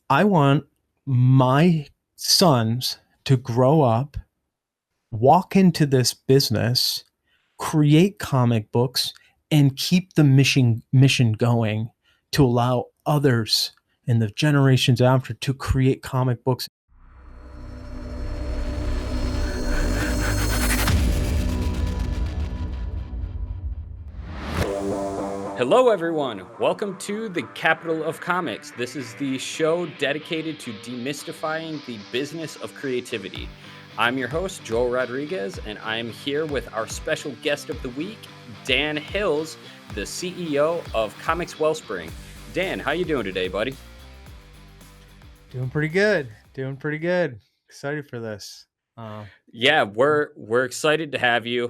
I want my sons to grow up, walk into this business, create comic books, and keep the mission going to allow others in the generations after to create comic books. Hello, everyone. Welcome to the Capital of Comics. This is the show dedicated to demystifying the business of creativity. I'm your host, Joel Rodriguez, and I'm here with our special guest of the week, Dan Hills, the CEO of Comix Wellspring. Dan, how you doing today, buddy? Doing pretty good. Doing pretty good. Excited for this. Uh, Yeah, we're excited to have you.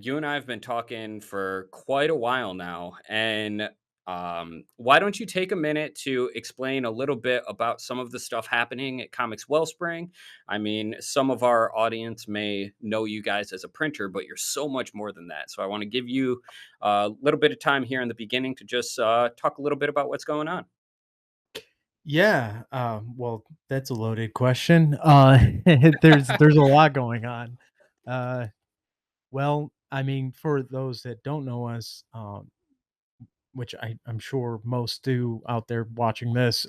You and I have been talking for quite a while now, and why don't you take a minute to explain a little bit about some of the stuff happening at Comics Wellspring? I mean, some of our audience may know you guys as a printer, but you're so much more than that. So I want to give you a little bit of time here in the beginning to just talk a little bit about what's going on. yeah. Well, that's a loaded question. There's a lot going on. Uh, well, I mean, for those that don't know us, which I'm sure most do out there watching this.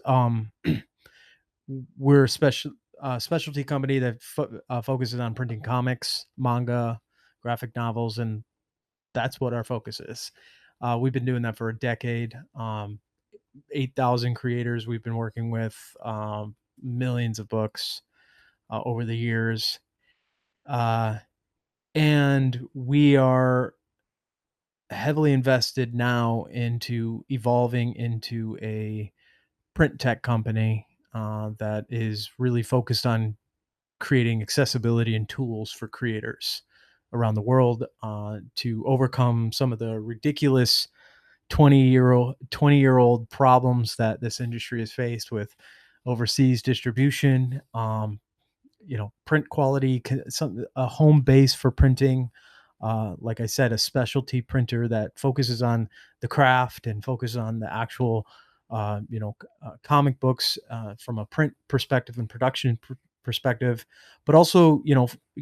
We're a specialty company that focuses on printing comics, manga, graphic novels, and that's what our focus is. We've been doing that for a decade. 8,000 creators we've been working with, millions of books over the years. Uh, and we are heavily invested now into evolving into a print tech company that is really focused on creating accessibility and tools for creators around the world to overcome some of the ridiculous 20-year-old problems that this industry is faced with: overseas distribution, print quality, a home base for printing. Like I said, a specialty printer that focuses on the craft and focuses on the actual, comic books from a print perspective and production perspective, but also,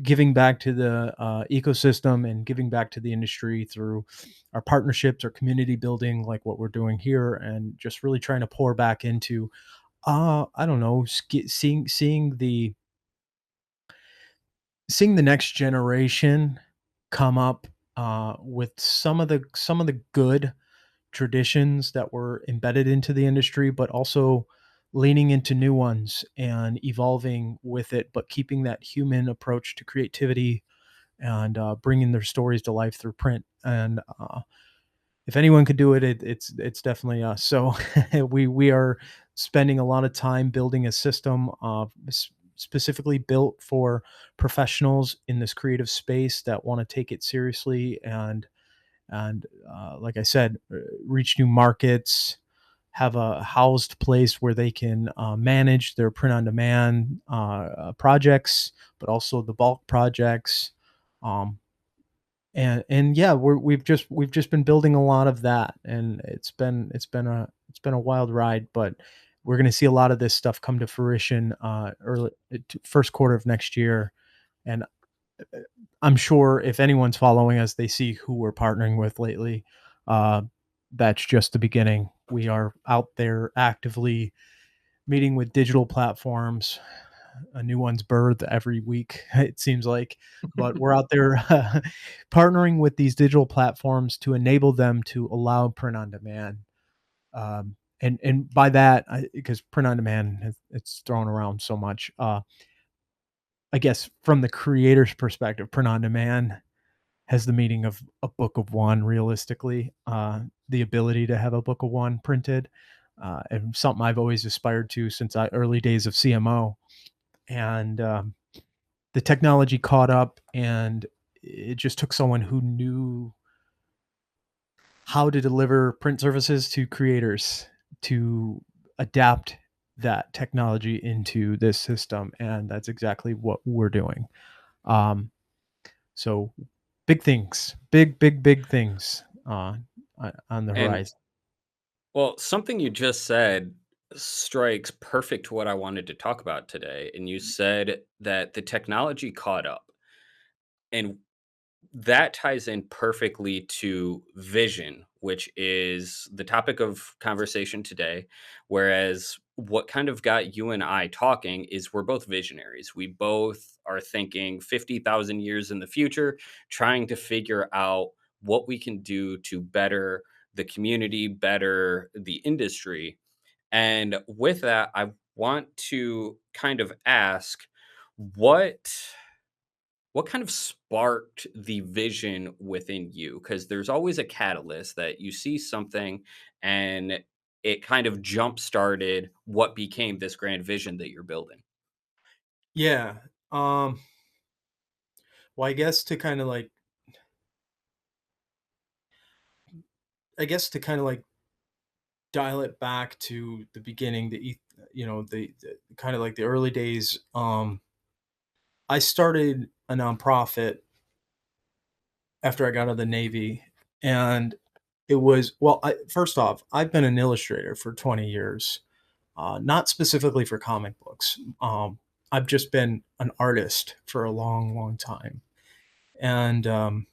giving back to the ecosystem and giving back to the industry through our partnerships, our community building, like what we're doing here, and just really trying to pour back into, I don't know, seeing the next generation come up with some of the good traditions that were embedded into the industry, but also leaning into new ones and evolving with it, but keeping that human approach to creativity and bringing their stories to life through print. And if anyone could do it, it's definitely us. So we are spending a lot of time building a system specifically built for professionals in this creative space that want to take it seriously and like I said, reach new markets, have a housed place where they can manage their print on demand projects, but also the bulk projects. Um, and yeah, we've just been building a lot of that, and it's been a wild ride, but we're going to see a lot of this stuff come to fruition early first quarter of next year. And I'm sure if anyone's following us, they see who we're partnering with lately. Uh, that's just the beginning. We are out there actively meeting with digital platforms. A new one's birthed every week, it seems like. But we're out there partnering with these digital platforms to enable them to allow print on demand. And by that, because print on demand, it's thrown around so much. I guess from the creator's perspective, print on demand has the meaning of a book of one realistically, the ability to have a book of one printed, and something I've always aspired to since early days of CMO. And the technology caught up, and it just took someone who knew how to deliver print services to creators to adapt that technology into this system. And that's exactly what we're doing. Um, so big things, big things on the And horizon. well, something you just said strikes perfect what I wanted to talk about today. And you said that the technology caught up. And that ties in perfectly to vision, which is the topic of conversation today. Whereas what kind of got you and I talking is we're both visionaries. We both are thinking 50,000 years in the future, trying to figure out what we can do to better the community, better the industry. And with that, I want to kind of ask what what kind of sparked the vision within you? Because there's always a catalyst that you see something and it kind of jump started what became this grand vision that you're building. Yeah. Um, well, I guess to kind of like dial it back to the beginning, the kind of like the early days. I started a nonprofit after I got out of the Navy, and it was well. First off, I've been an illustrator for 20 years, not specifically for comic books. I've just been an artist for a long, long time, and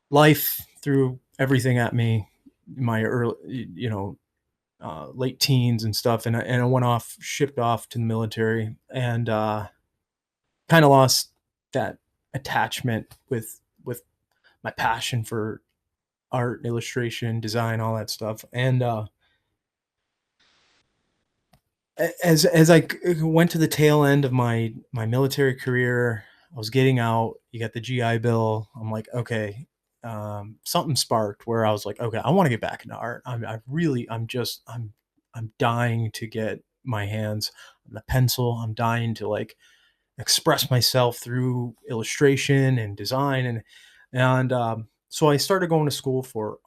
life threw everything at me. My early, late teens and stuff, and I went off, shipped off to the military, and kind of lost that attachment with my passion for art, illustration, design, all that stuff. And as I went to the tail end of my military career, I was getting out. You got the GI Bill. I'm like, okay, something sparked where I was like, okay, I want to get back into art. I'm dying to get my hands on the pencil. I'm dying to like express myself through illustration and design and so I started going to school for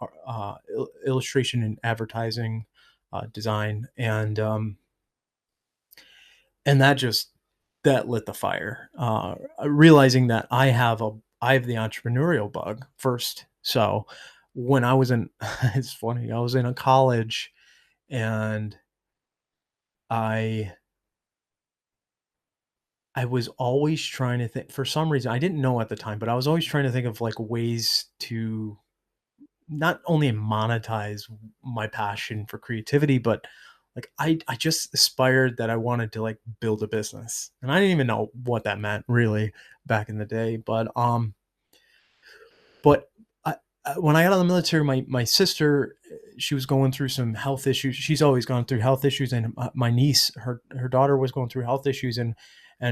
illustration and advertising design and that lit the fire. Realizing that I have the entrepreneurial bug first. So when I was in, it's funny, I was in a college and I I was always trying to think for some reason I didn't know at the time, but I was always trying to think of like ways to not only monetize my passion for creativity, but like I just aspired that I wanted to like build a business. And I didn't even know what that meant really back in the day. But when I got out of the military, my sister, she was going through some health issues. She's always gone through health issues, and my niece, her daughter, was going through health issues, and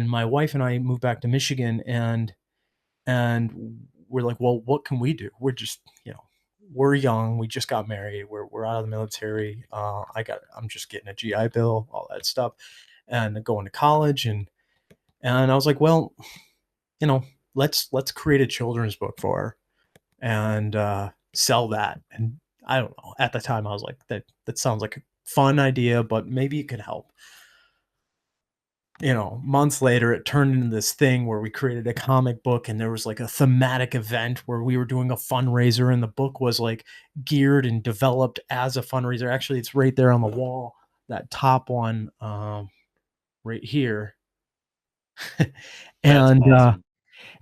my wife and I moved back to Michigan, and we're like, well, what can we do? We're just we're young. We just got married. We're out of the military. I'm just getting a GI Bill, all that stuff, and going to college, and I was like, well, you know, let's create a children's book for her and sell that. And I don't know. At the time, I was like, that sounds like a fun idea, but maybe it could help. Months later, it turned into this thing where we created a comic book, and there was like a thematic event where we were doing a fundraiser, and the book was like geared and developed as a fundraiser. Actually, it's right there on the wall, that top one, right here, That's and awesome.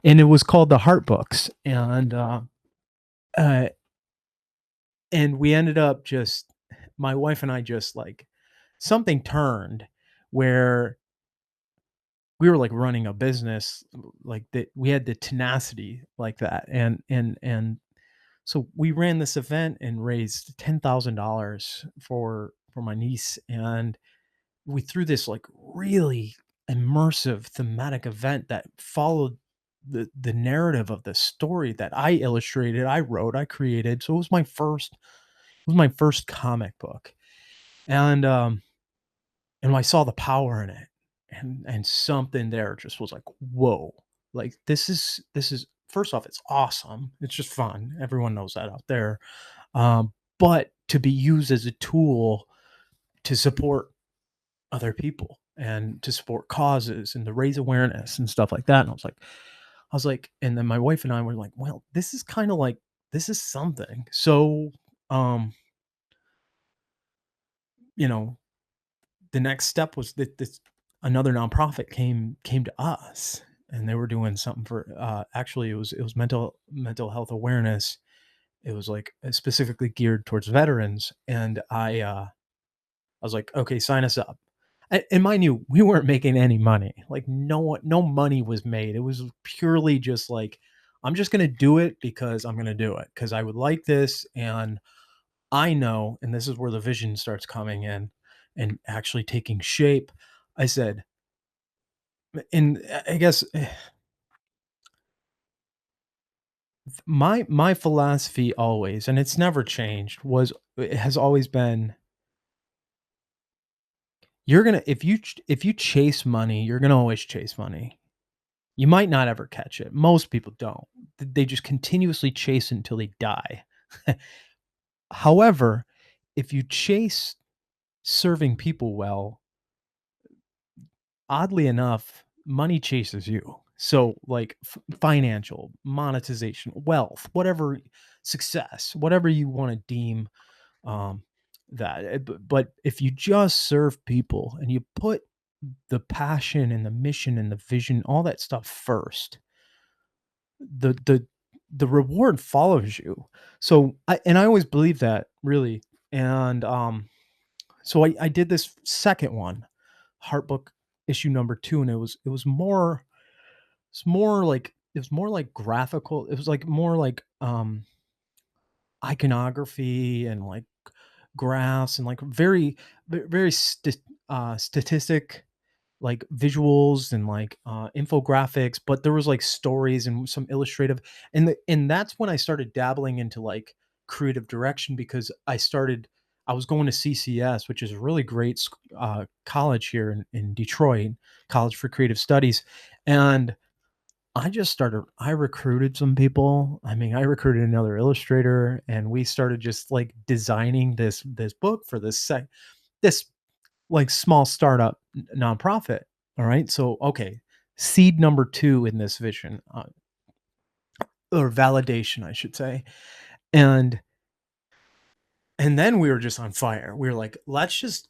and it was called the Heart Books, uh, and we ended up just my wife and I just like something turned where we were like running a business like that. We had the tenacity like that, and so we ran this event and raised $10,000 for my niece, and we threw this like really immersive thematic event that followed the narrative of the story that I illustrated, I wrote, I created. So it was my first comic book, and I saw the power in it, and something there just was like, "Whoa!" Like this is first off, it's awesome. It's just fun. Everyone knows that out there. But to be used as a tool to support other people and to support causes and to raise awareness and stuff like that. And and then my wife and I were like, well, this is kind of like this is something. So um you know, the next step was that this another nonprofit came to us, and they were doing something for, actually it was mental health awareness. It was like specifically geared towards veterans, and I was like, okay, sign us up. And mind you, we weren't making any money. Like no money was made. It was purely just like, I'm just gonna do it because I'm gonna do it because I would like this, and I know, and this is where the vision starts coming in and actually taking shape. I said, and I guess my philosophy always, and it's never changed, was it has always been, you're gonna if you chase money, you're gonna always chase money. You might not ever catch it. Most people don't. They just continuously chase until they die. However, if you chase serving people well, oddly enough, money chases you. So, like financial, monetization, wealth, whatever, success, whatever you want to deem, um, that. But if you just serve people and you put the passion and the mission and the vision, all that stuff first, the the the reward follows you. So I always believe that, really. And so I did this second one, Heart Book issue number 2, and it was more like graphical. It was like more like iconography and like graphs and like very statistic, like visuals and like infographics, but there was like stories and some illustrative, and that's when I started dabbling into like creative direction, because I was going to CCS, which is a really great college here in Detroit, College for Creative Studies. And I recruited some people. I mean, I recruited another illustrator, and we started just like designing this book for this like small startup nonprofit. All right. So, okay. Seed number 2 in this vision, or validation, I should say. And, and then we were just on fire. We were like, let's just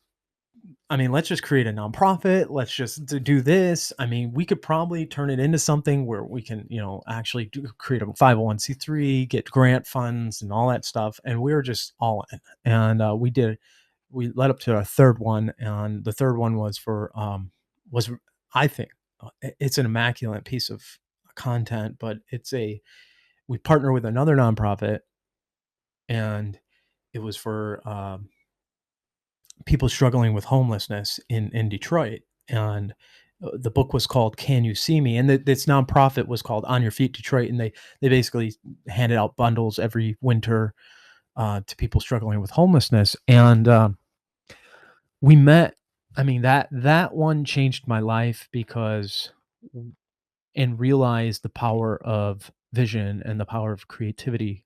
create a nonprofit. Let's just do this. I mean, we could probably turn it into something where we can, actually create a 501(c)(3), get grant funds and all that stuff. And we were just all in. And we led up to our third one, and the third one was, I think, it's an immaculate piece of content, but we partner with another nonprofit, and it was for people struggling with homelessness in Detroit. And the book was called Can You See Me? And this nonprofit was called On Your Feet Detroit, and they basically handed out bundles every winter to people struggling with homelessness. And we met. I mean, that one changed my life, because and realized the power of vision and the power of creativity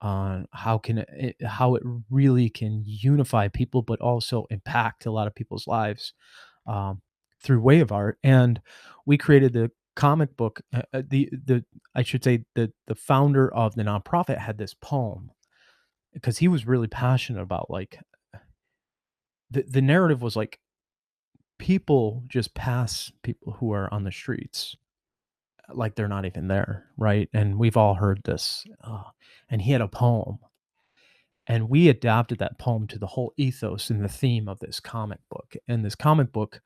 on how it really can unify people, but also impact a lot of people's lives, um, through way of art. And we created the comic book. The I should say the founder of the nonprofit had this poem, because he was really passionate about, like, the narrative was like, people just pass people who are on the streets like they're not even there, right? And we've all heard this. And he had a poem, and we adapted that poem to the whole ethos and the theme of this comic book. And this comic book,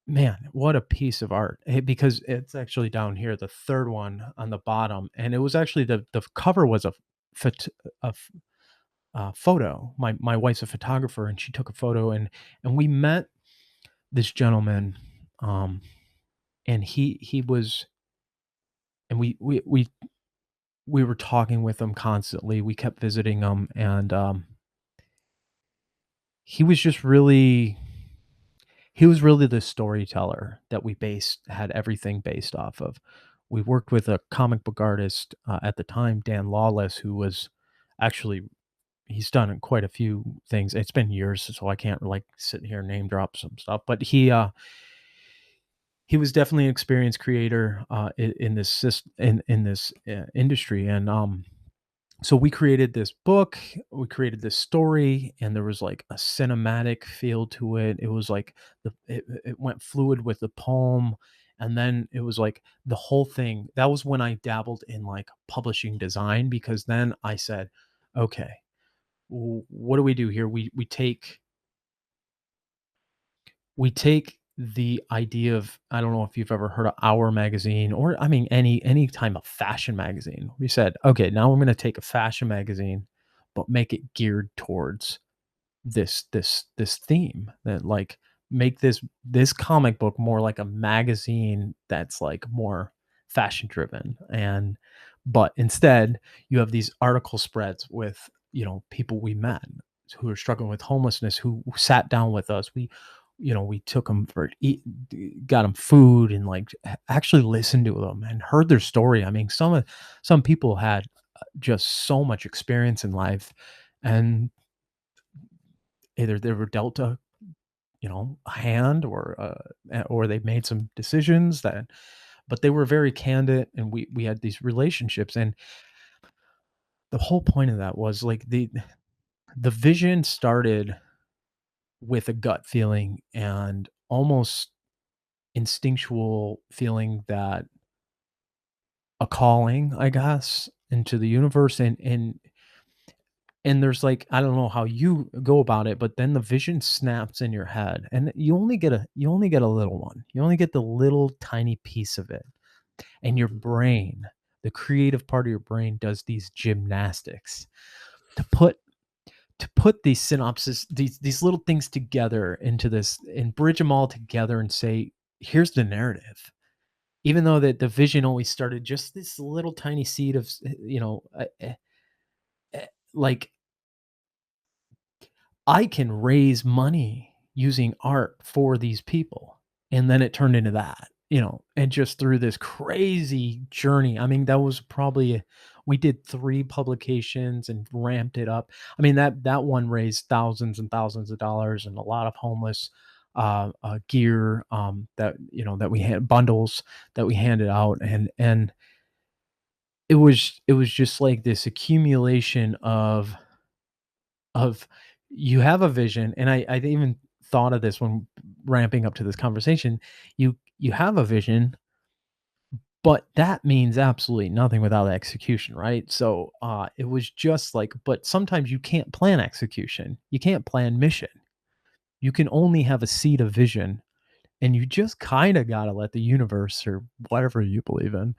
man, what a piece of art! Because it's actually down here, the third one on the bottom, and it was actually the cover was phot- a f- photo. My wife's a photographer, and she took a photo, and we met this gentleman, um, and he was, and we were talking with him constantly. We kept visiting him, and he was just really he was really the storyteller that we had everything based off of. We worked with a comic book artist at the time, Dan Lawless, who was actually, he's done quite a few things. It's been years, so I can't like sit here and name drop some stuff, but he was definitely an experienced creator in this industry. And So we created this book, we created this story, and there was like a cinematic feel to it. It was like it went fluid with the poem, and then it was like the whole thing. That was when I dabbled in like publishing design, because then I said, okay, what do we do here? We take the idea of, I don't know if you've ever heard of Our magazine, or I mean any time of fashion magazine. We said, okay, now I'm going to take a fashion magazine, but make it geared towards this theme, that like make this comic book more like a magazine that's like more fashion driven. And but instead you have these article spreads with, people we met who are struggling with homelessness, who sat down with us. We took them for got them food, and like actually listened to them and heard their story. I mean, some people had just so much experience in life, and either they were dealt a hand, or they made some decisions that, but they were very candid, and we had these relationships. And the whole point of that was like the vision started with a gut feeling and almost instinctual feeling, that a calling, I guess, into the universe. And there's like, I don't know how you go about it, but then the vision snaps in your head, and you only get a little one. You only get the little tiny piece of it. And your brain, the creative part of your brain, does these gymnastics to put these synopses, these little things together into this, and bridge them all together and say, here's the narrative. Even though that the vision always started just this little tiny seed of, like, I can raise money using art for these people. And then it turned into that, and just through this crazy journey. I mean, that was probably, we did 3 publications and ramped it up. I mean, that one raised thousands and thousands of dollars, and a lot of homeless gear, that we had, bundles that we handed out. And it was just like this accumulation of you have a vision. And I even thought of this when ramping up to this conversation. You have a vision, but that means absolutely nothing without execution, right? So it was just like, but sometimes you can't plan execution, you can't plan mission. You can only have a seed of vision, and you just kind of got to let the universe, or whatever you believe in,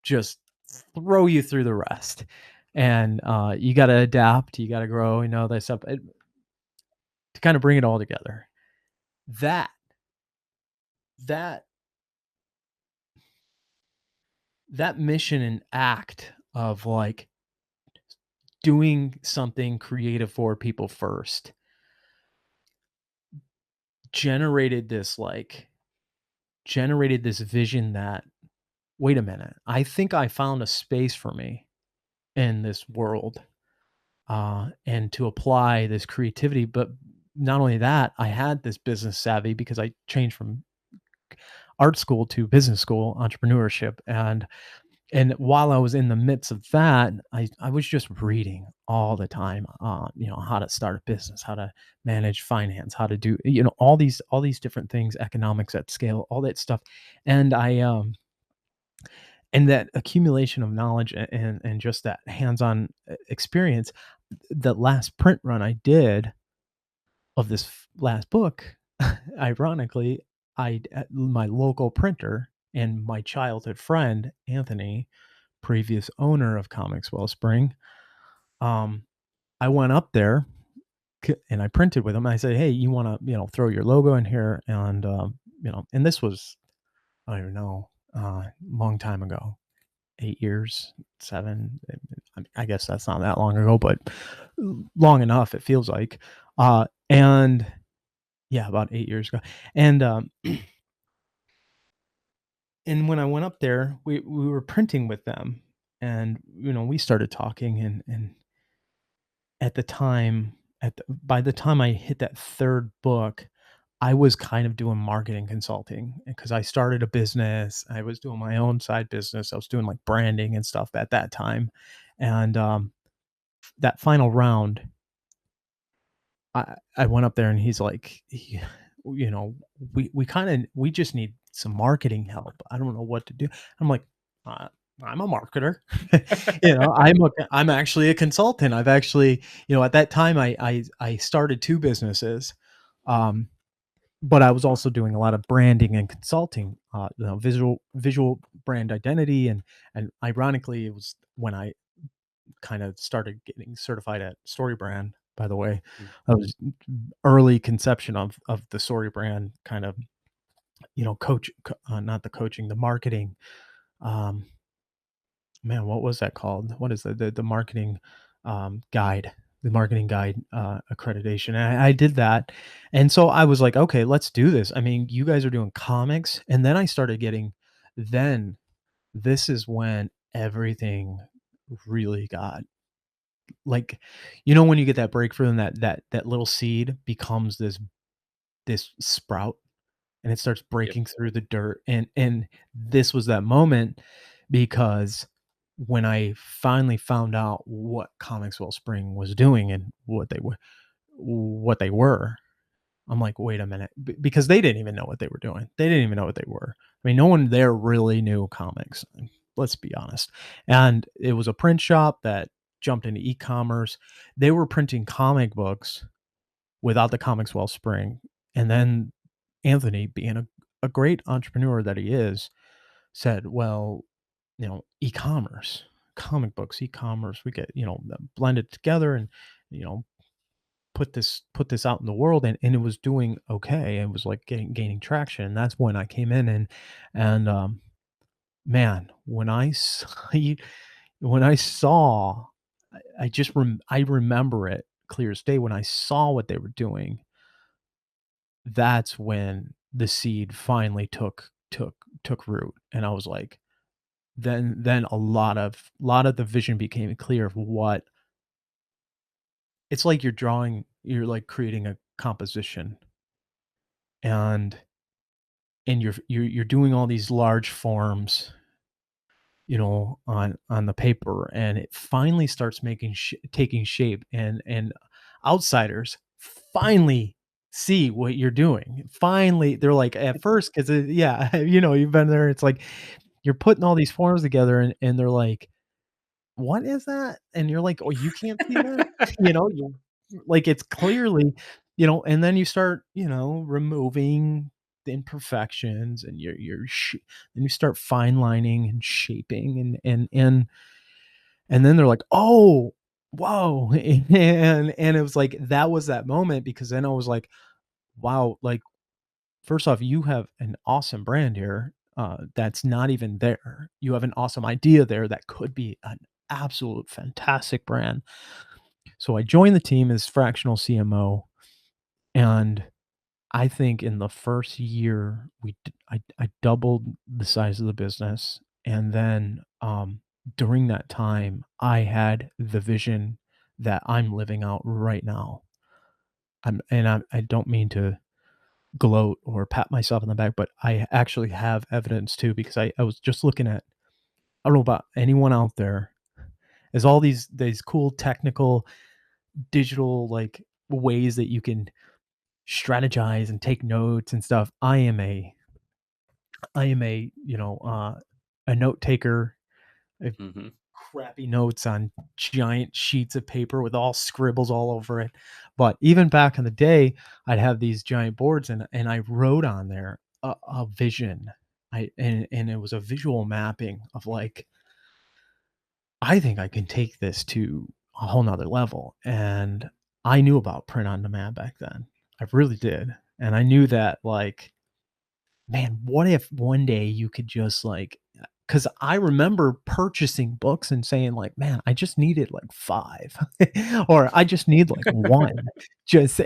just throw you through the rest. And you got to adapt, you got to grow, that stuff, to kind of bring it all together. That that that mission and act of like doing something creative for people first generated this like generated this vision that, wait a minute, I think I found a space for me in this world, and to apply this creativity. But not only that, I had this business savvy because I changed from art school to business school, entrepreneurship. And while I was in the midst of that, I was just reading all the time, how to start a business, how to manage finance, how to do, all these different things, economics at scale, all that stuff. And and that accumulation of knowledge, and just that hands-on experience. The last print run I did of this last book, ironically, at my local printer, and my childhood friend Anthony, previous owner of Comix Wellspring, um, I went up there, and I printed with him. I said, "Hey, you want to, throw your logo in here?" And and this was, I don't even know, long time ago, 8 years, 7. I guess that's not that long ago, but long enough. It feels like, and yeah, about 8 years ago. And and when I went up there, we were printing with them, and we started talking. And at the time, by the time I hit that third book, I was kind of doing marketing consulting, because I started a business. I was doing my own side business. I was doing like branding and stuff at that time. And that final round, I went up there and he's like, you know, we just need some marketing help. I don't know what to do. I'm like, uh, I'm a marketer. I'm actually a consultant. I've actually, at that time I started 2 businesses. Um, but I was also doing a lot of branding and consulting, visual brand identity, and ironically, it was when I kind of started getting certified at StoryBrand. By the way, Mm. I was early conception of the StoryBrand kind of, not the coaching, the marketing. Um, Man, what was that called? What is the marketing guide? The marketing guide accreditation. And I did that, and so I was like, okay, let's do this. I mean, you guys are doing comics, and then I started getting. Then this is when everything really got like, when you get that breakthrough and that little seed becomes this sprout and it starts Yep. breaking through the dirt, and this was that moment because when I finally found out what Comix Wellspring was doing and what they were, I'm like, wait a minute, because they didn't even know what they were doing. They didn't even know what they were. I mean, no one there really knew comics. Let's be honest. And it was a print shop that jumped into e-commerce. They were printing comic books without the Comix Wellspring, and then Anthony, being a great entrepreneur that he is, said, "Well, e-commerce, comic books, e-commerce, we get, blend it together and, you know, put this out in the world," and it was doing okay. It was like gaining traction. And that's when I came in and man, when I saw, I remember it clear as day when I saw what they were doing. That's when the seed finally took root, and I was like, then a lot of the vision became clear of what it's like. You're like creating a composition, and you're doing all these large forms, on the paper, and it finally starts taking shape, and outsiders finally see what you're doing. Finally, they're like, at first, because yeah, you've been there. It's like you're putting all these forms together, and they're like, "What is that?" And you're like, "Oh, you can't see that?" You like, it's clearly, and then you start, removing the imperfections, and then you start fine lining and shaping, and then they're like, "Oh, whoa." And it was like, that was that moment, because then I was like, "Wow," like, first off, you have an awesome brand here, that's not even there. You have an awesome idea there that could be an absolute fantastic brand. So I joined the team as fractional CMO, and I think in the first year I doubled the size of the business, and then during that time I had the vision that I'm living out right now. I don't mean to gloat or pat myself on the back, but I actually have evidence too, because I was just looking at, I don't know about anyone out there, is all these cool technical digital, like, ways that you can strategize and take notes and stuff. I am a note taker. I have Mhm. crappy notes on giant sheets of paper with all scribbles all over it. But even back in the day, I'd have these giant boards, and I wrote on there a vision. And it was a visual mapping of, like, I think I can take this to a whole nother level. And I knew about print on demand back then. I really did. And I knew that, like, man, what if one day you could just, like, because I remember purchasing books and saying, like, "Man, I just needed, like, 5," or, "I just need, like, 1." Just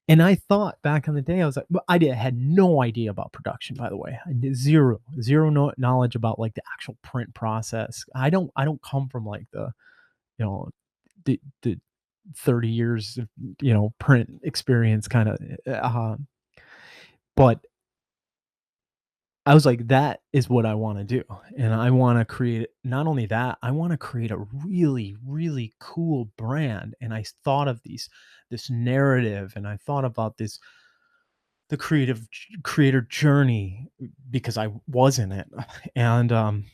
and I thought back in the day, I was like, well, had no idea about production, by the way. I did zero knowledge about, like, the actual print process. I don't come from, like, you know, the 30 years of, print experience kinda, but I was like, "That is what I wanna do." And I wanna create not only that, I wanna create a really, really cool brand, and I thought of this narrative, and I thought about the creator journey because I was in it. And, and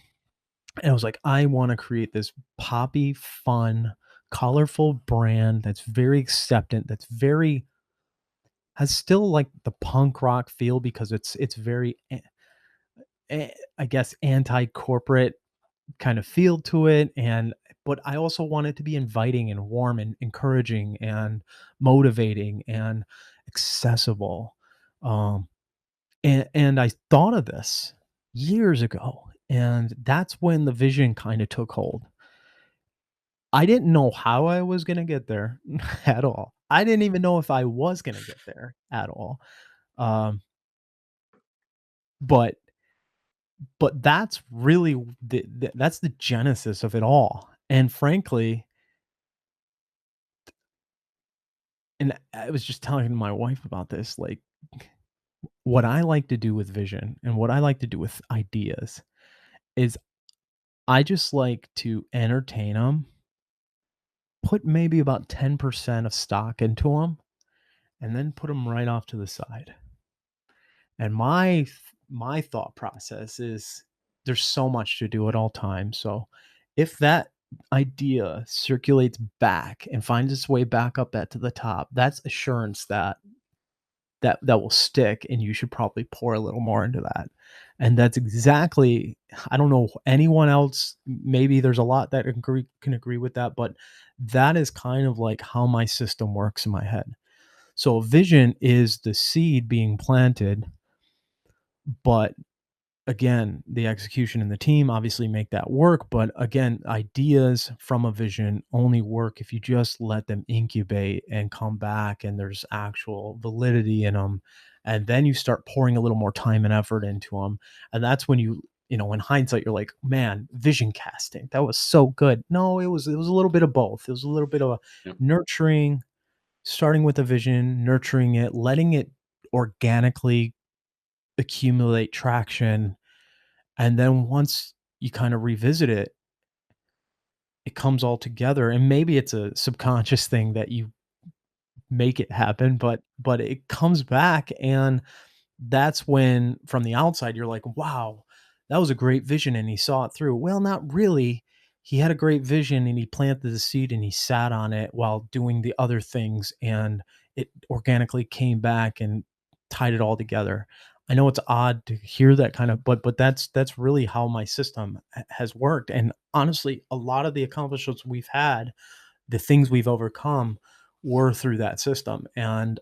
I was like, "I wanna create this poppy, fun, colorful brand that's very acceptant, that's very has still, like, the punk rock feel because it's very I guess, anti-corporate kind of feel to it, and but I also want it to be inviting and warm and encouraging and motivating and accessible. Um, and I thought of this years ago, and that's when the vision kinda took hold. I didn't know how I was gonna get there at all. I didn't even know if I was gonna get there at all. Um, but But that's really that's the genesis of it all, and frankly and I was just telling my wife about this, like, what I like to do with vision and what I like to do with ideas is I just like to entertain them, put maybe about 10% of stock into them, and then put them right off to the side. And my thought process is there's so much to do at all times. So if that idea circulates back and finds its way back up that to the top, that's assurance that that will stick and you should probably pour a little more into that. And that's exactly I don't know anyone else, maybe there's a lot that can agree with that, but that is kind of like how my system works in my head. So vision is the seed being planted, but again, the execution and the team obviously make that work. But again, ideas from a vision only work if you just let them incubate and come back and there's actual validity in them. And then you start pouring a little more time and effort into them. And that's when in hindsight, you're like, man, vision casting, that was so good. No, it was a little bit of both. It was a little bit of a Yeah. nurturing, starting with a vision, nurturing it, letting it organically accumulate traction, and then once you kind of revisit it, it comes all together. And maybe it's a subconscious thing that you make it happen, but it comes back and that's when from the outside you're like, "Wow, that was a great vision and he saw it through." Well, not really. He had a great vision and he planted the seed and he sat on it while doing the other things and it organically came back and tied it all together. I know it's odd to hear that kind of but that's really how my system has worked. And honestly, a lot of the accomplishments we've had, the things we've overcome were through that system. And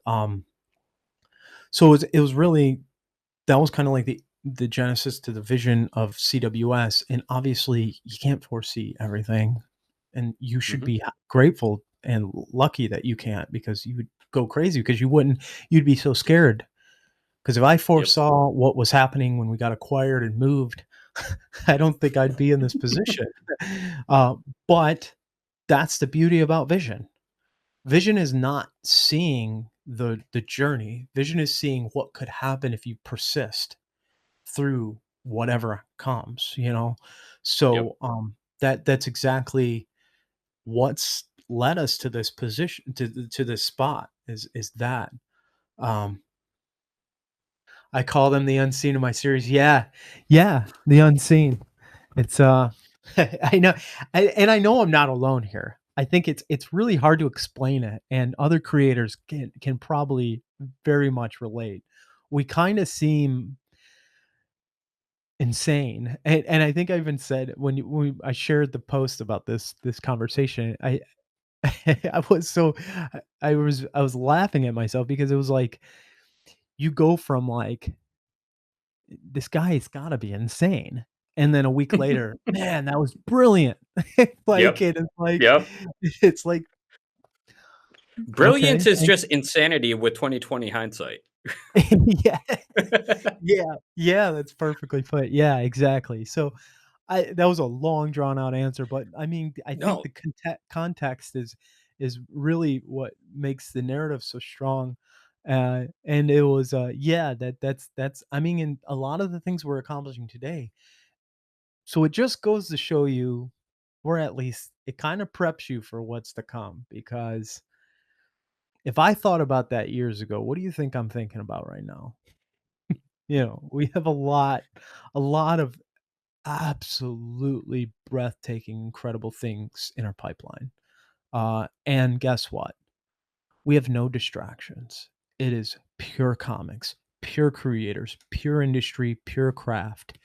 so it was really that was kinda like the genesis to the vision of CWS, and obviously, you can't foresee everything, and you should Mhm. be grateful and lucky that you can't because you would go crazy because you'd be so scared. Because if I Yep. foresaw what was happening when we got acquired and moved, I don't think I'd be in this position. Uh, but that's the beauty about vision. Vision is not seeing the journey. Vision is seeing what could happen if you persist through whatever comes. Yep. So, that's exactly what's led us to this position to this spot is that. Um, I call them the unseen in my series. Yeah. Yeah, the unseen. It's, I know and I know I'm not alone here. I think it's really hard to explain it, and other creators can probably very much relate. We kinda seem insane. And I think I even said when I shared the post about this conversation, I was so I was laughing at myself because it was like you go from like this guy's got to be insane, and then a week later, man, that was brilliant. Like Yep. it's like Yep. it's like okay, Brilliance is thank just insanity with 2020 hindsight. yeah, yeah, yeah. That's perfectly put. Yeah, exactly. So I that was a long drawn out answer, but I mean, I think No. the context is really what makes the narrative so strong. And it was, yeah, that's I mean, in a lot of the things we're accomplishing today. So it just goes to show you, or at least it kind of preps you for what's to come. Because if I thought about that years ago, what do you think I'm thinking about right now? We have a lot of absolutely breathtaking, incredible things in our pipeline. And guess what? We have no distractions. It is pure comics, pure creators, pure industry, pure craft.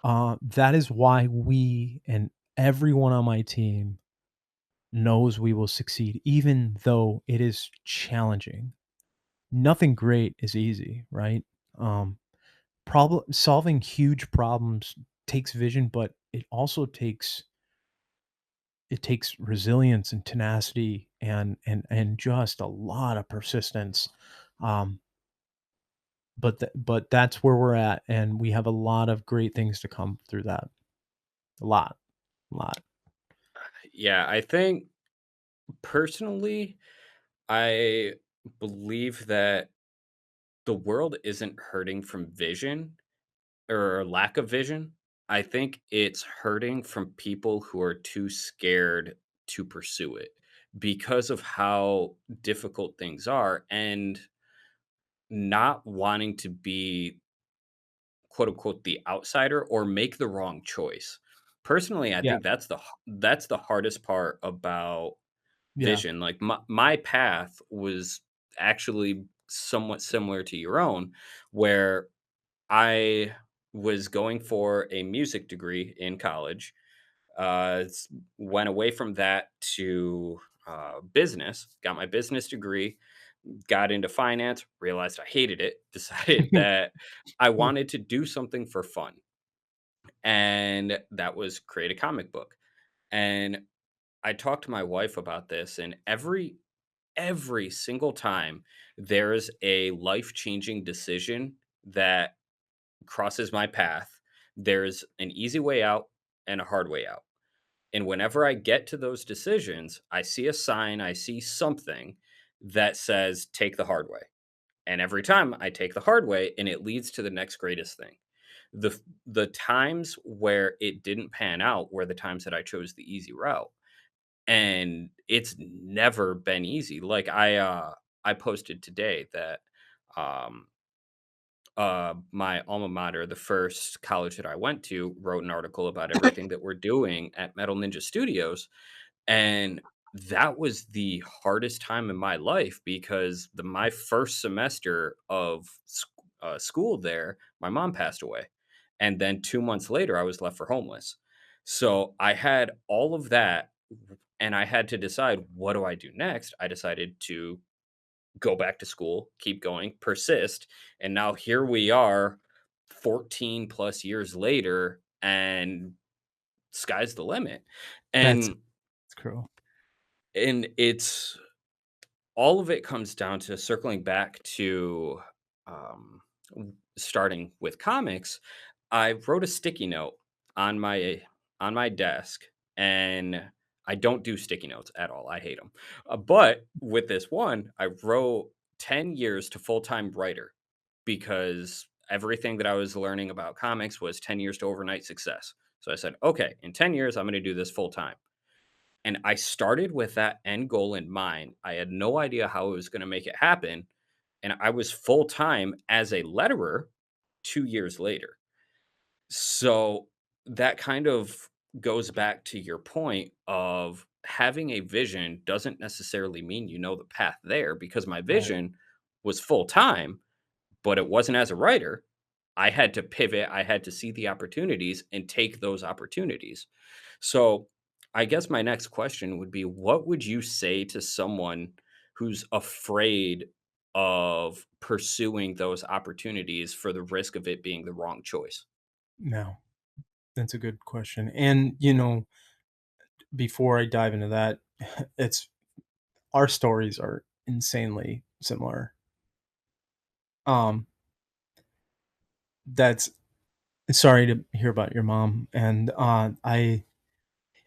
That is why we and everyone on my team knows we will succeed, even though it is challenging. Nothing great is easy, right? Um, problem solving huge problems takes vision, but it takes resilience and tenacity and just a lot of persistence. Um, but that's where we're at, and we have a lot of great things to come through that. A lot, a lot. Yeah, I think personally, I believe that the world isn't hurting from vision or lack of vision. I think it's hurting from people who are too scared to pursue it because of how difficult things are and not wanting to be quote unquote the outsider or make the wrong choice. Personally, I Yeah, think that's the hardest part about yeah. vision. Like my path was actually somewhat similar to your own, where I was going for a music degree in college. Went away from that to business, got my business degree, got into finance, realized I hated it, decided that I wanted to do something for fun. And that was create a comic book. And I talked to my wife about this, and every single time there's a life-changing decision that crosses my path, there's an easy way out and a hard way out. And whenever I get to those decisions, I see a sign, I see something that says take the hard way. And every time I take the hard way and it leads to the next greatest thing. The times where it didn't pan out were the times that I chose the easy route. And it's never been easy. Like I posted today that um my alma mater, the first college that I went to, wrote an article about everything that we're doing at Metal Ninja Studios. And that was the hardest time in my life because my first semester of school there, my mom passed away. And then 2 months later, I was left for homeless. So I had all of that and I had to decide, what do I do next? I decided to go back to school, keep going, persist. And now here we are 14 plus years later, and sky's the limit. That's And cruel. it's all of it comes down to circling back to um, starting with comics. I wrote a sticky note on my desk, and I don't do sticky notes at all. I hate them. But with this one, I wrote 10 years to full time writer because everything that I was learning about comics was 10 years to overnight success. So I said, okay, in 10 years, I'm going to do this full time. And I started with that end goal in mind. I had no idea how I was going to make it happen. And I was full time as a letterer 2 years later. So that kind of goes back to your point of having a vision doesn't necessarily mean you know the path there, because my Right. vision was full time, but it wasn't as a writer. I had to pivot, I had to see the opportunities and take those opportunities. So, I guess my next question would be, what would you say to someone who's afraid of pursuing those opportunities for the risk of it being the wrong choice? No, that's a good question. And, before I dive into that, it's our stories are insanely similar. Um, that's sorry to hear about your mom. And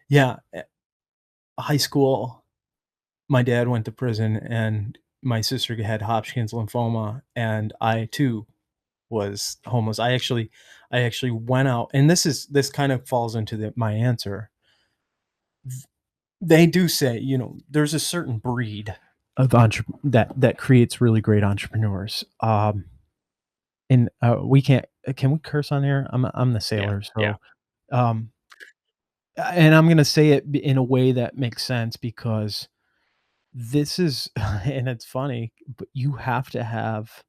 yeah, high school, my dad went to prison, and my sister had Hodgkin's lymphoma, and I too was homeless. I actually went out, and this kind of falls into my answer. They do say, there's a certain breed of that creates really great entrepreneurs. And we can't can we curse on air? I'm the Yeah, sailor, yeah, so um, and I'm gonna say it in a way that makes sense because this is, and it's funny, but you have to have,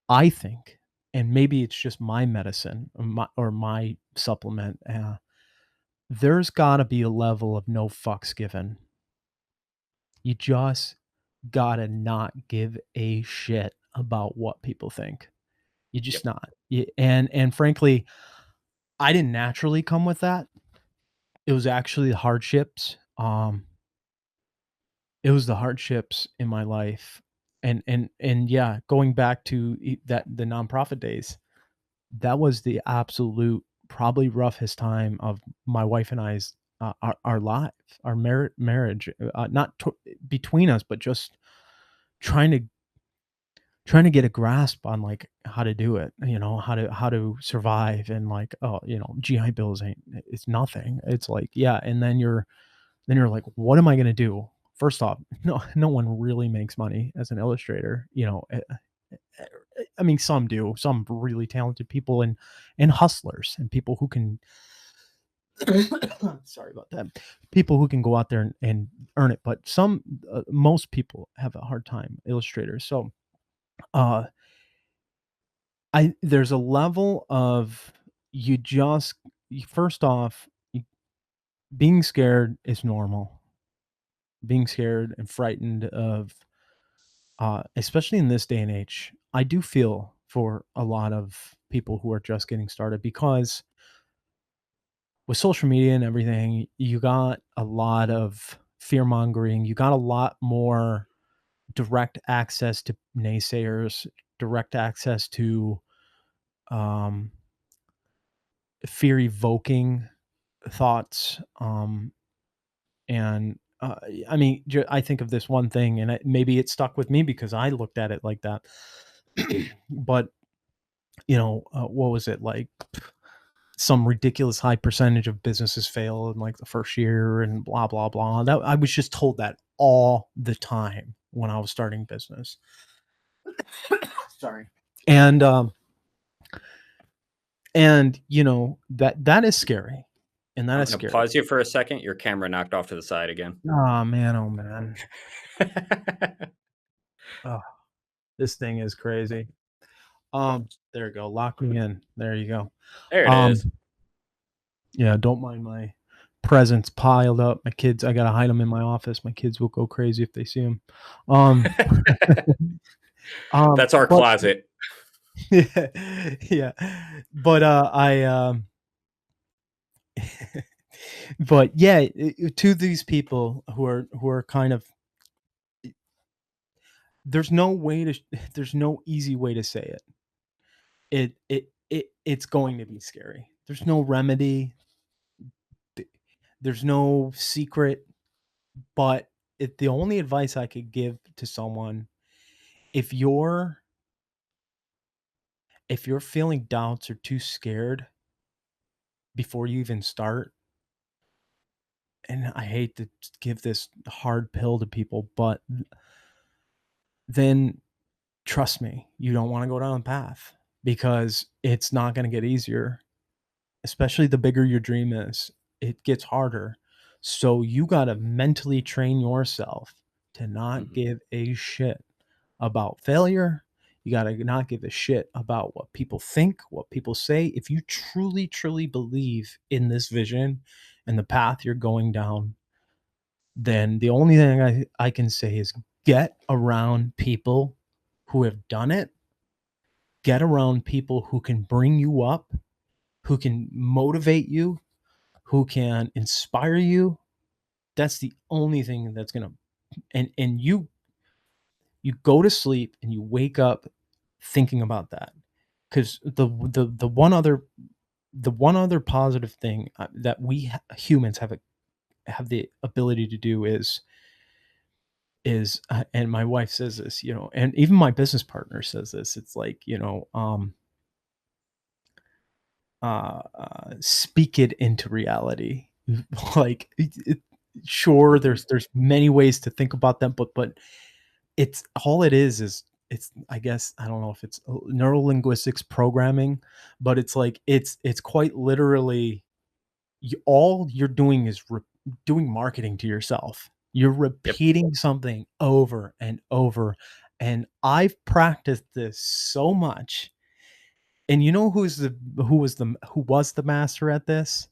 I think, and maybe it's just my medicine or my supplement. There's got to be a level of no fucks given. You just gotta not give a shit about what people think. You yep, just not. And frankly, I didn't naturally come with that. It was actually the hardships. It was the hardships in my life, and yeah, going back to the nonprofit days, that was the absolute probably roughest time of my wife and I's our lives, our marriage, not between us, but just trying to trying to get a grasp on, like, how to do it, how to survive, and, like, oh, GI bills ain't it's nothing. It's like, yeah, and then you're like, "What am I gonna do?" First off, no one really makes money as an illustrator, eh, I mean, some do, some really talented people and hustlers and people who can sorry about that. People who can go out there and earn it, but most people have a hard time, illustrators. So, uh I there's a level of you just first off, being scared is normal. Being scared and frightened of, especially in this day and age, I do feel for a lot of people who are just getting started because with social media and everything, you got a lot of fear mongering. You got a lot more direct access to naysayers, direct access to um, fear evoking thoughts, and, I mean, I think of this one thing, and maybe it stuck with me because I looked at it like that. But, what was it, like, some ridiculous high percentage of businesses fail in, like, the first year and blah, blah, blah. That I was just told that all the time when I was starting business. Sorry. And, that is scary, and that I'm is gonna scary. pause you for a second. Your camera knocked off to the side again. Oh, man, oh, man. Oh, this thing is crazy. There you go, lock me in. There you go. There it is. Um, yeah, don't mind my presents piled up. My kids, I gotta hide them in my office. My kids will go crazy if they see them. Um, That's our but closet. yeah, yeah. But, but yeah, to these people who are kind of there's no way to there's no easy way to say it. It's going to be scary. There's no remedy. There's no secret, but the only advice I could give to someone, if you're if you're feeling doubts or too scared before you even start, and I hate to give this hard pill to people, but then trust me, you don't want to go down the path because it's not going to get easier, especially the bigger your dream is. It gets harder. So you got to mentally train yourself to not Mhm, give a shit about failure. You got to not give a shit about what people think, what people say. If you truly, truly believe in this vision and the path you're going down, then the only thing I can say is get around people who have done it, get around people who can bring you up, who can motivate you, who can inspire you. That's the only thing that's gonna and you go to sleep and you wake up thinking about that. Because the one other positive thing, that we humans have the ability to do is and my wife says this, and even my business partner says this. It's like, speak it into reality. Like, sure, Mhm. there's many ways to think about them, but it's all it is it's, I guess, I don't know if it's neurolinguistics programming, but it's like it's quite literally, all you're doing is doing marketing to yourself. You're Yep. repeating something over and over. And I've practiced this so much. And you know who was the master at this?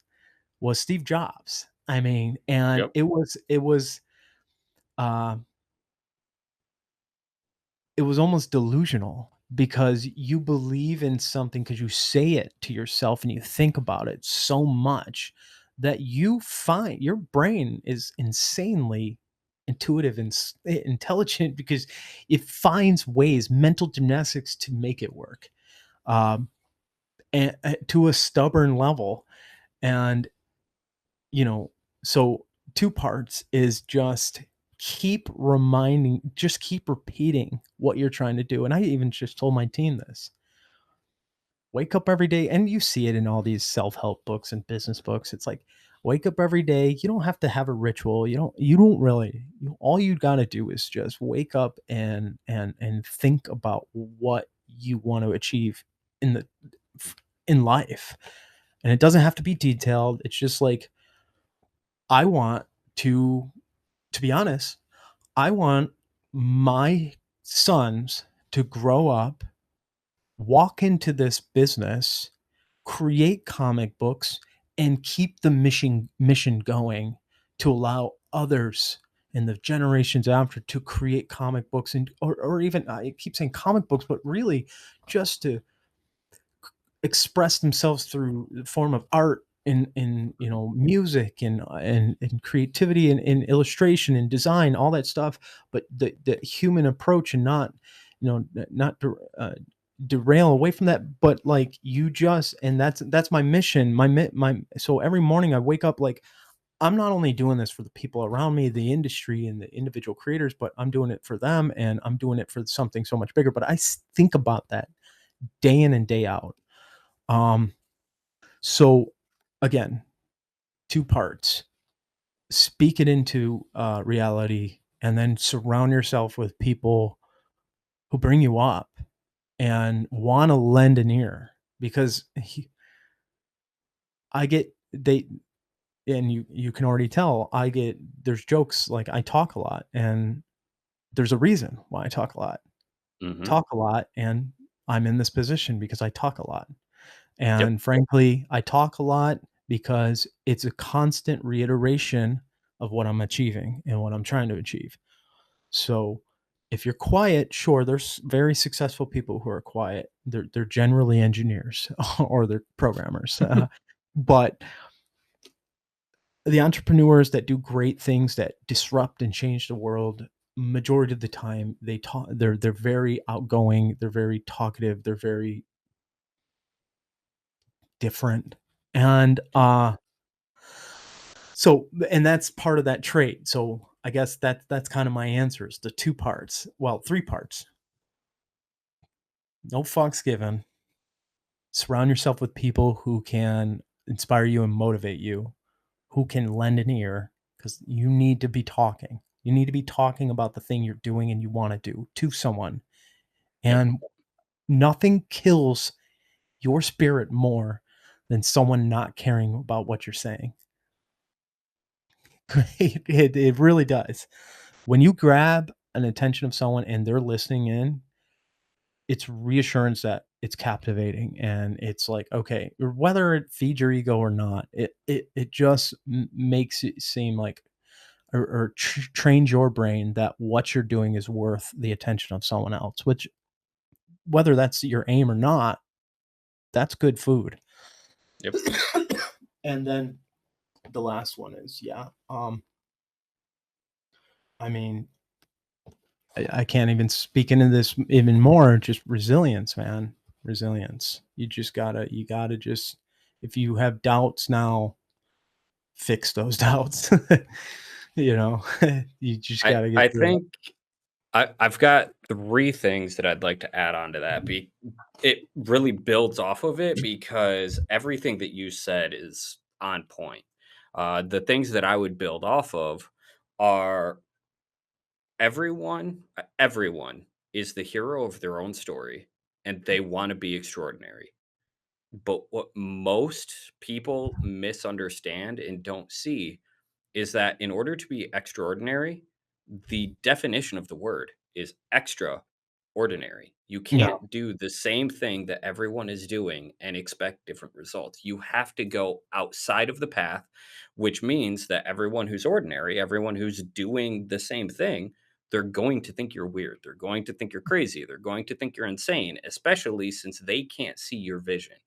Was Steve Jobs. I mean, and Yep. uh it was almost delusional, because you believe in something, because you say it to yourself and you think about it so much that you find your brain is insanely intuitive and intelligent, because it finds ways, mental gymnastics, to make it work, um, and to a stubborn level. And you know, so 2 parts is just keep repeating what you're trying to do, and I even just told my team this. Wake up every day, and you see it in all these self-help books and business books. It's like, wake up every day. You don't have to have a ritual. You don't really, all you gotta do is just wake up and think about what you want to achieve in the in life. And it doesn't have to be detailed. It's just like, I want to to be honest, I want my sons to grow up, walk into this business, create comic books, and keep the mission going, to allow others in the generations after to create comic books, and or even, I keep saying comic books, but really just to express themselves through the form of art, in music, and creativity, and illustration and design, all that stuff. But the human approach, and not, not derail away from that, but like, you just, and that's my mission, my so every morning I wake up like, I'm not only doing this for the people around me, the industry and the individual creators, but I'm doing it for them, and I'm doing it for something so much bigger. But think about that day in and day out. um so again, 2 parts. Speak it into, reality, and then surround yourself with people who bring you up and wanna lend an ear, because I get they and you can already tell, there's jokes, like, I talk a lot, and there's a reason why I talk a lot. Mhm. Talk a lot, and I'm in this position because I talk a lot. Yep. And frankly, I talk a lot because it's a constant reiteration of what I'm achieving and what I'm trying to achieve. So if you're quiet, sure, there's very successful people who are quiet. They're generally engineers or they're programmers. But the entrepreneurs that do great things that disrupt and change the world, majority of the time they're very outgoing, they're very talkative, they're very different. And and that's part of that trait. So I guess that's kind of my answers. The 2 parts. Well, 3 parts. No fucks given. Surround yourself with people who can inspire you and motivate you, who can lend an ear, because you need to be talking. You need to be talking about the thing you're doing and you want to do to someone. Yep. And nothing kills your spirit more than someone not caring about what you're saying. It really does. When you grab an attention of someone and they're listening in, it's reassurance that it's captivating, and it's like, okay, whether it feeds your ego or not, it just makes it seem like, or trains your brain that what you're doing is worth the attention of someone else, which, whether that's your aim or not, that's good food. Yep. And then the last one is, yeah, I mean, I can't even speak into this even more. Just resilience, man. Resilience. You gotta just, if you have doubts now, fix those doubts. you know? You just I gotta get I through it. think I've got 3 things that I'd like to add on to that. It really builds off of it because everything that you said is on point. The things that I would build off of are everyone is the hero of their own story, and they wanna be extraordinary. But what most people misunderstand and don't see is that in order to be extraordinary, the definition of the word is extraordinary. You Yeah, can't do the same thing that everyone is doing and expect different results. You have to go outside of the path, which means that everyone who's ordinary, everyone who's doing the same thing, they're going to think you're weird. They're going to think you're crazy. They're going to think you're insane, especially since they can't see your vision.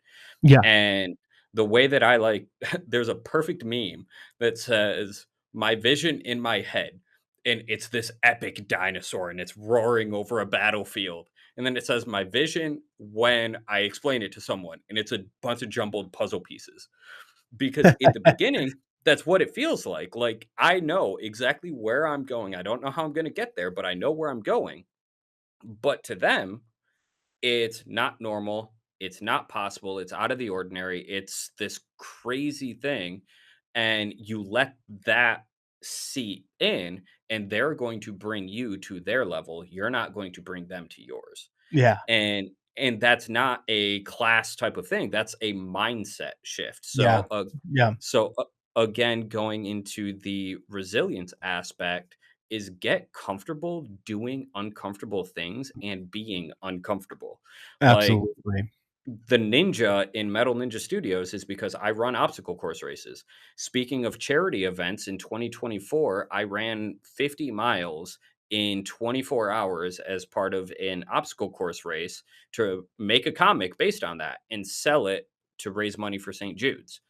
yeah. And the way that I like there's a perfect meme that says, "My vision in my head," and it's this epic dinosaur, and it's roaring over a battlefield, and then it says, "My vision when I explain it to someone," and it's a bunch of jumbled puzzle pieces. Because in the beginning, that's what it feels like, I know exactly where I'm going. I don't know how I'm gonna get there, but I know where I'm going. But to them, it's not normal. It's not possible. It's out of the ordinary. It's this crazy thing. And you let that seep in, and they're going to bring you to their level. You're not going to bring them to yours. Yeah, And that's not a class type of thing. That's a mindset shift. yeah, yeah, Again, going into the resilience aspect is get comfortable doing uncomfortable things and being uncomfortable. Like absolutely. the ninja in Metal Ninja Studios is because I run obstacle course races. Speaking of charity events, in 2024, I ran 50 miles in 24 hours as part of an obstacle course race to make a comic based on that and sell it to raise money for St. Jude's.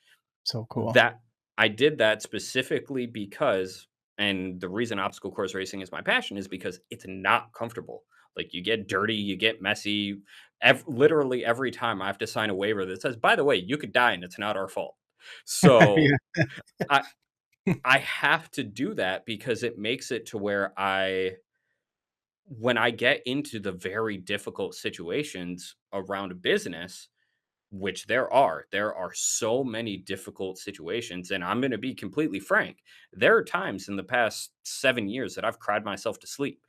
So cool. That I did that specifically because, and the reason obstacle course racing is my passion is because it's not comfortable. Like you get dirty, you get messy. Literally every time I have to sign a waiver that says, "By the way, you could die and it's not our fault." So Yeah. I I have to do that because it makes it to where when I get into the very difficult situations around a business, which there are so many difficult situations, and I'm gonna be completely frank, there are times in the past 7 years that I've cried myself to sleep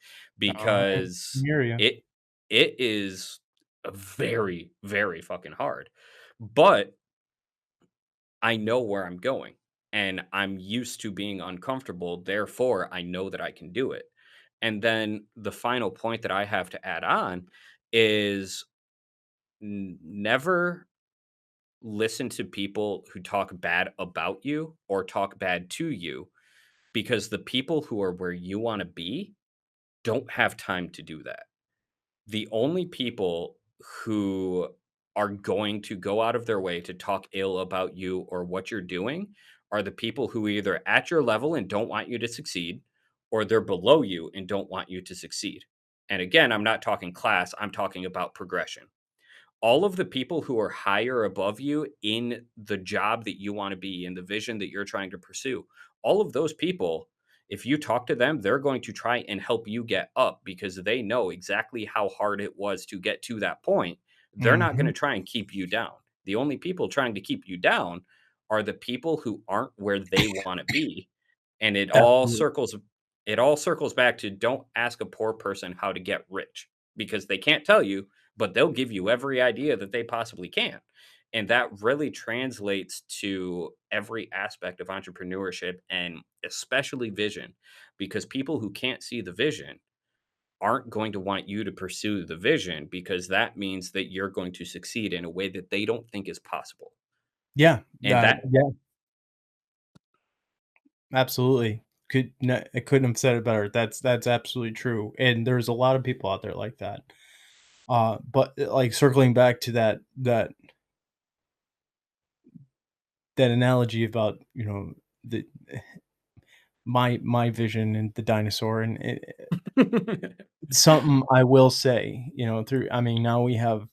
I because hear you. it is a very, very fucking hard, but I know where I'm going, and I'm used to being uncomfortable, therefore, I know that I can do it, and then the final point that I have to add on is never listen to people who talk bad about you or talk bad to you because the people who are where you want to be don't have time to do that. The only people who are going to go out of their way to talk ill about you or what you're doing are the people who are either at your level and don't want you to succeed or they're below you and don't want you to succeed. And again, I'm not talking class, I'm talking about progression. All of the people who are higher above you in the job that you want to be in the vision that you're trying to pursue, all of those people, if you talk to them, they're going to try and help you get up because they know exactly how hard it was to get to that point. They're not going Mhm. to try and keep you down. The only people trying to keep you down are the people who aren't where they want to be, and Absolutely. it all circles back to don't ask a poor person how to get rich because they can't tell you, but they'll give you every idea that they possibly can. And that really translates to every aspect of entrepreneurship and especially vision, because people who can't see the vision aren't going to want you to pursue the vision because that means that you're going to succeed in a way that they don't think is possible. Yeah, And that that yeah, absolutely. I couldn't have said it better. That's absolutely true, and there's a lot of people out there like that. But, like, circling back to that analogy about, the my vision and the dinosaur, and something I will say, through I mean, now we have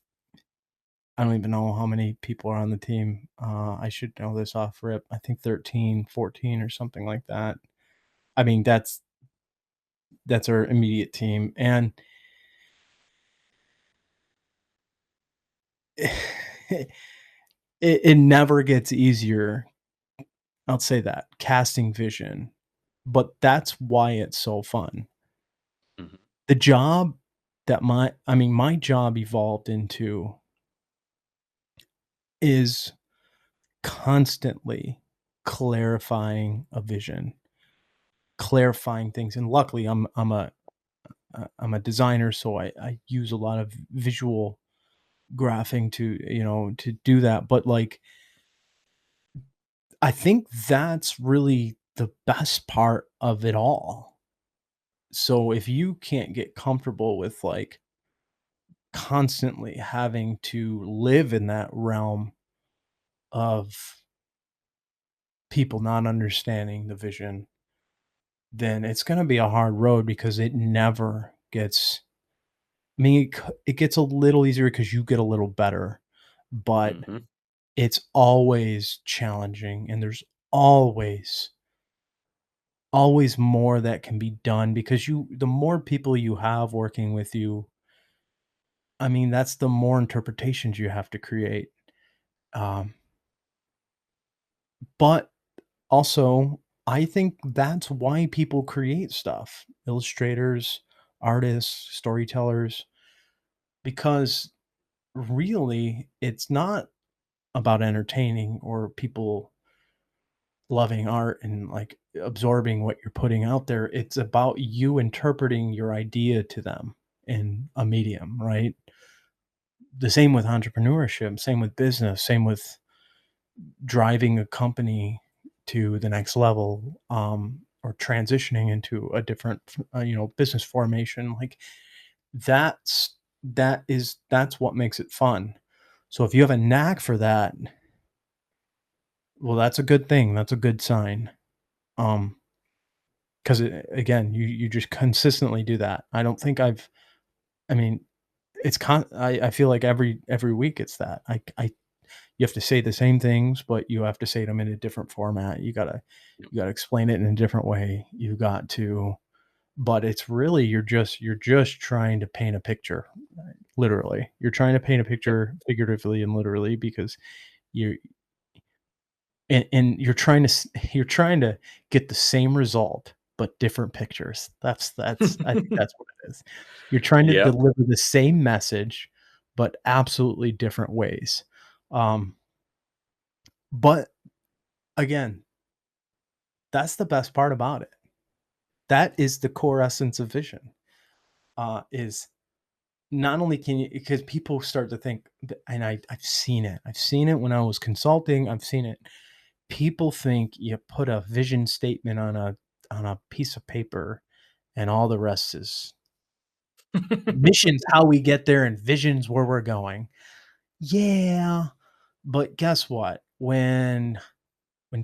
I don't even know how many people are on the team. I should know this off rip. I think 13, 14, or something like that. I mean, that's our immediate team, and it never gets easier. I'll say that, casting vision, but that's why it's so fun. Mhm. The job that my job evolved into is constantly clarifying a vision, clarifying things, and luckily I'm a designer, so I use a lot of visual graphing to, to do that, but, like, I think that's really the best part of it all. So if you can't get comfortable with, like, constantly having to live in that realm of people not understanding the vision, then it's gonna be a hard road because it never gets I mean, it gets a little easier because you get a little better, but Mhm. it's always challenging, and there's always, always more that can be done because the more people you have working with you, I mean, that's the more interpretations you have to create. Um, but also, I think that's why people create stuff. Illustrators, artists, storytellers, because really it's not about entertaining or people loving art and like absorbing what you're putting out there. It's about you interpreting your idea to them in a medium, right? The same with entrepreneurship, same with business, same with driving a company to the next level, or transitioning into a different, business formation. Like that's what makes it fun. So if you have a knack for that, well, that's a good thing. That's a good sign. Um, because again, you just consistently do that. I don't think I mean, I feel like every week it's that. You have to say the same things, but you have to say them in a different format. Yep. You gotta explain it in a different way. You got to but it's really you're just trying to paint a picture, literally. You're trying to paint a Yep. picture figuratively and literally because you and you're trying to you're trying to get the same result, but different pictures. That's I think that's what it is. You're trying to Yep. deliver the same message, but absolutely different ways. Um, but again, that's the best part about it. That is the core essence of vision. Is not only can you because people start to think, and I've seen it. I've seen it when I was consulting. I've seen it. People think you put a vision statement on a piece of paper, and all the rest is missions how we get there and visions where we're going. Yeah, but guess what? When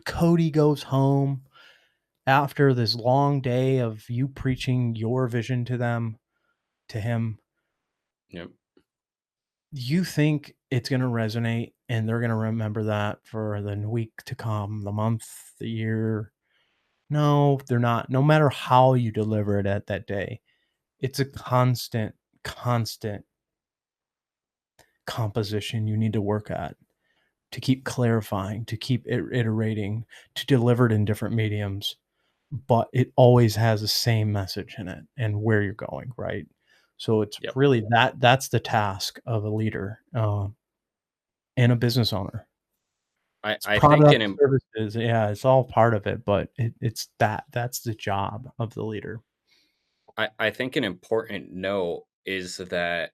Cody goes home after this long day of you preaching your vision to him, Yep. you think it's gonna resonate and they're gonna remember that for the week to come, the month, the year. No, they're not. No matter how you deliver it at that day, it's a constant composition you need to work at to keep clarifying, to keep iterating, to deliver it in different mediums, but it always has the same message in it and where you're going, right? So it's Yep. really that's the task of a leader, and a business owner. It's I think product, services, yeah, it's all part of it, but it's that's the job of the leader. I think an important note is that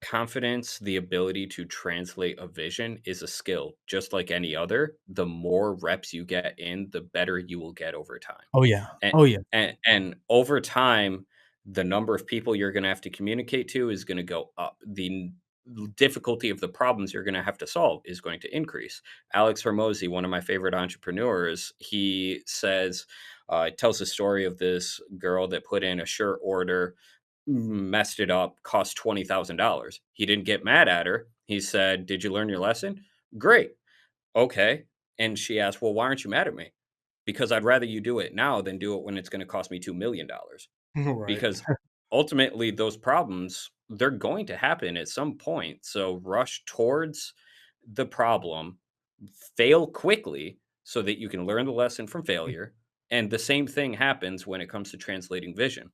confidence, the ability to translate a vision is a skill, just like any other. The more reps you get in, the better you will get over time. Oh, yeah. And Oh, yeah. and over time, the number of people you're gonna have to communicate to is gonna go up. Difficulty of the problems you're gonna have to solve is going to increase. Alex Hormozy, one of my favorite entrepreneurs, he says, tells the story of this girl that put in a shirt order, messed it up, cost $20,000. He didn't get mad at her. He said, "Did you learn your lesson?" "Great. Okay." And she asked, "Well, why aren't you mad at me?" because I'd rather you do it now than do it when it's going to cost me $2 million. Right. Because ultimately those problems, they're going to happen at some point. So rush towards the problem, fail quickly so that you can learn the lesson from failure. And the same thing happens when it comes to translating vision.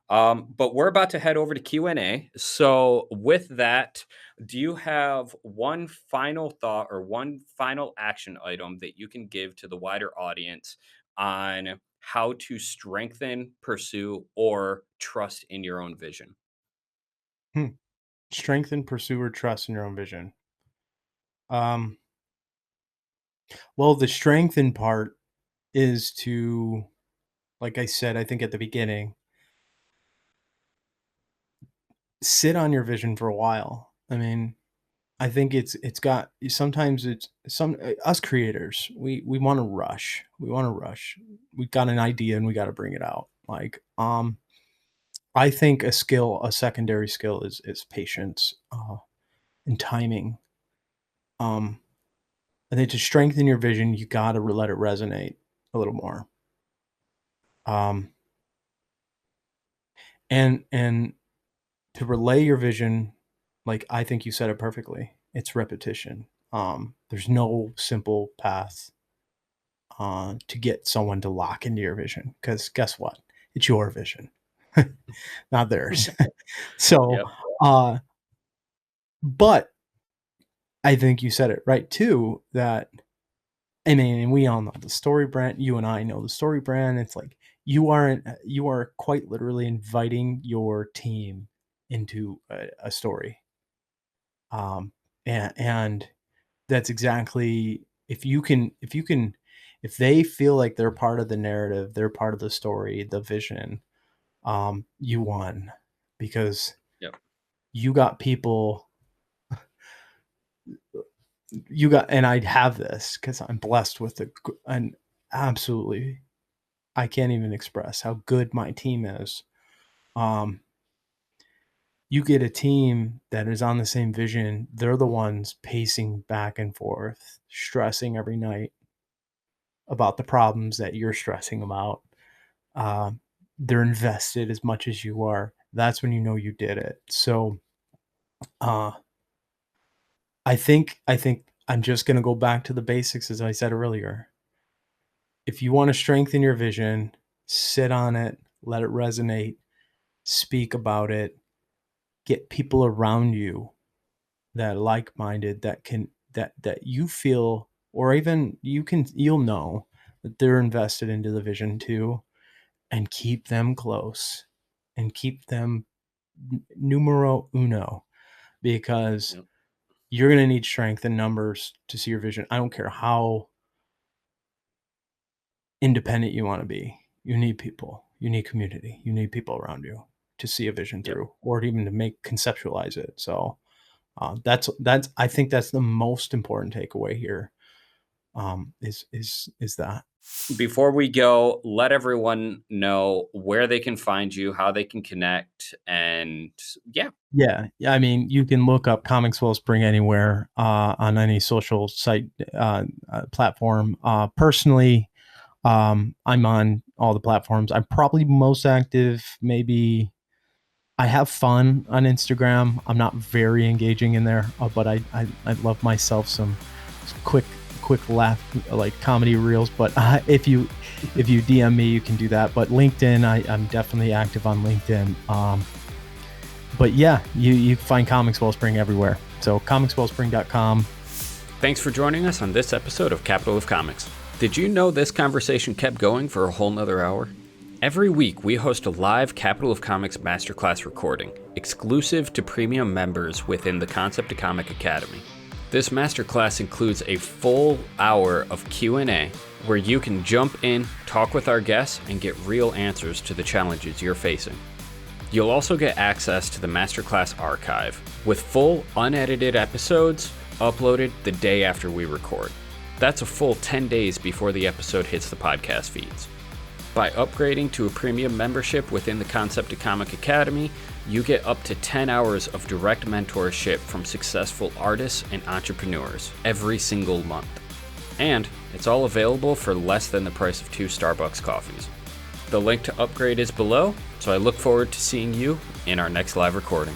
But we're about to head over to Q&A. So with that, do you have one final thought or one final action item that you can give to the wider audience on how to strengthen, pursue, or trust in your own vision? Hmm. Strengthen, pursue, or trust in your own vision. Um, well, the strengthen part is to, like I said, I think at the beginning, sit on your vision for a while. I mean, I think it's got sometimes it's some us creators, we want to rush. We want to rush. We've got an idea and we got to bring it out. I think a secondary skill is patience and timing. Um, I think to strengthen your vision, you got to let it resonate a little more. Um, and to relay your vision, like I think you said it perfectly. It's repetition. There's no simple path to get someone to lock into your vision because guess what? It's your vision, not theirs. So, Yep. uh, but I think you said it right too. That I mean, and we all know the story brand. You and I know the story brand. It's like you are quite literally inviting your team into a story. And that's exactly if they feel like they're part of the narrative, they're part of the story, the vision, you won because Yep. you got people and I have this because I'm blessed with an absolutely I can't even express how good my team is. Um, you get a team that is on the same vision. They're the ones pacing back and forth, stressing every night about the problems that you're stressing about. Um, they're invested as much as you are. That's when you know you did it. So uh, I think I'm just going to go back to the basics as I said earlier. If you want to strengthen your vision, sit on it, let it resonate, speak about it, get people around you that are like-minded that you feel or even you'll know that they're invested into the vision too and keep them close and keep them numero uno because Yep. you're going to need strength in numbers to see your vision. I don't care how independent you want to be. You need people. You need community. You need people around you to see a vision Yep. through or even to make conceptualize it. So that's I think that's the most important takeaway here. Is that Before we go, let everyone know where they can find you, how they can connect, and yeah. yeah, I mean, you can look up Comix Wellspring anywhere on any social site platform. Personally, I'm on all the platforms. I'm probably most active. Maybe I have fun on Instagram. I'm not very engaging in there, but I love myself some quick laugh like comedy reels. But if you DM me, you can do that. But LinkedIn, I'm definitely active on LinkedIn. But yeah, you find Comix Wellspring everywhere. So comixwellspring.com. Thanks for joining us on this episode of Capital of Comics. Did you know this conversation kept going for a whole nother hour? Every week, we host a live Capital of Comics Masterclass recording, exclusive to premium members within the Concept of Comic Academy. This masterclass includes a full hour of Q&A where you can jump in, talk with our guests, and get real answers to the challenges you're facing. You'll also get access to the Masterclass archive with full unedited episodes uploaded the day after we record. That's a full 10 days before the episode hits the podcast feeds. By upgrading to a premium membership within the Concept of Comic Academy, you get up to 10 hours of direct mentorship from successful artists and entrepreneurs every single month. And it's all available for less than the price of 2 Starbucks coffees. The link to upgrade is below, so I look forward to seeing you in our next live recording.